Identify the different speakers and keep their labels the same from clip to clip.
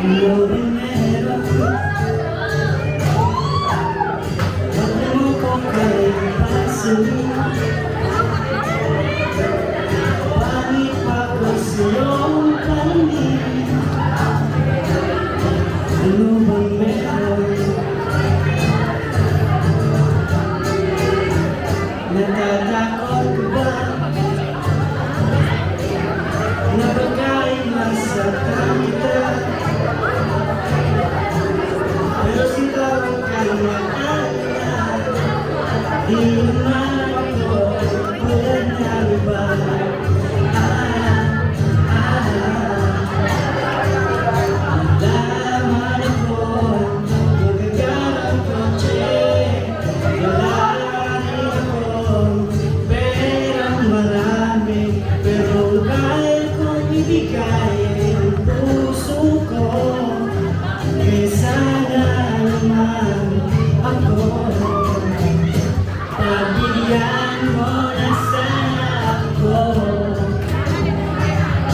Speaker 1: Lo primero, tengo que pasar. Pangit pa ko sa'yong panin. Ano bang meron? Natatakot ka ba? Na baga'y masaktan kita? Pero sitaw ka na alam. Di naman ako tulad ng iba. Laman ako, magagarang kotse. Wala rin akong perang marami, pero kaya kong ibigay ang puso ko. Kaya naman ako, pabigyan mo na sana ako.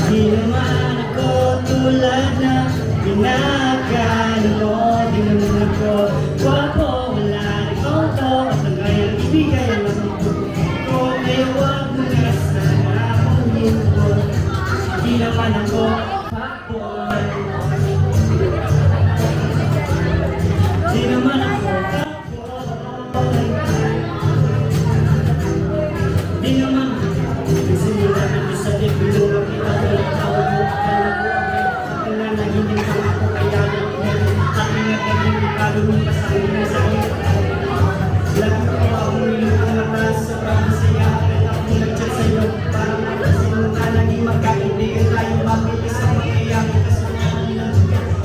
Speaker 1: Di naman ako tulad na pinakano mo. Di naman ako gwapo, wala rin auto, at ang kayang ibigay ang puso ko. Kaya wag mo na sana akong lingkod. Di naman ako fuckboy. Di naman ako fuckboy. Di naman ako nagsimula na sa dipilo. Kita ko lang tawag mo. Ako na naging ako kaya aking naging kagawin pa sa akin na sa akin. Lagi ko akong nilong lakas sa pagmasaya. Kaya ako nag-chat sa'yo para makasin mo na naging magkaibigan tayo. Mabilis ang mangyayari kasi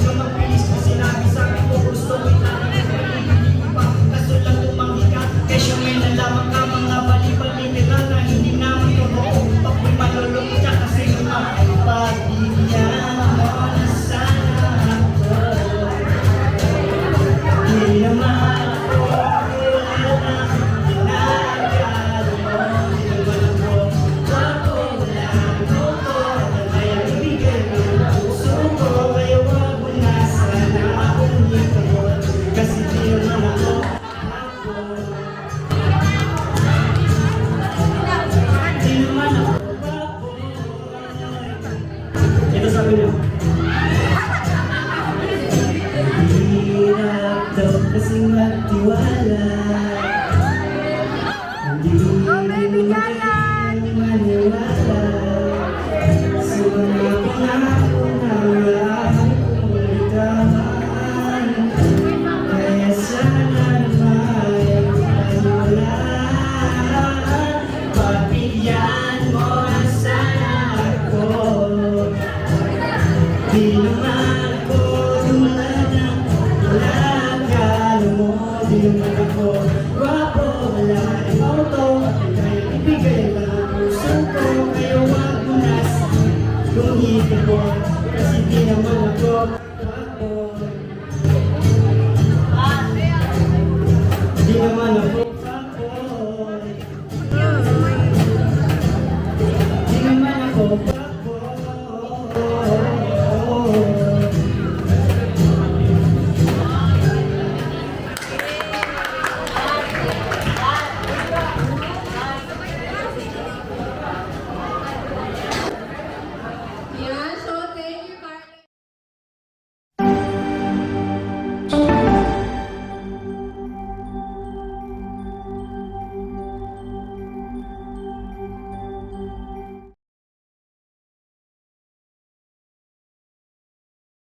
Speaker 1: nung magbilis ko sinabi sa akin ko gusto mo itanong ko hindi ko pa kaso lang tumanggi ka. Kesyo may nalaman ka mga bali-balitira na hindi naman totoo. Pag may malulong ka kasi naman pabigyan mo na sana ako. Di naman ako tulad ng pinagkalo mo. Di naman ako wako, wala akong auto, at kaya ibigay mo ang puso ko. Kaya wag mo na sana akong lingkod, kasi di naman ako wako. Di naman ako wako. Ito sabi niyo.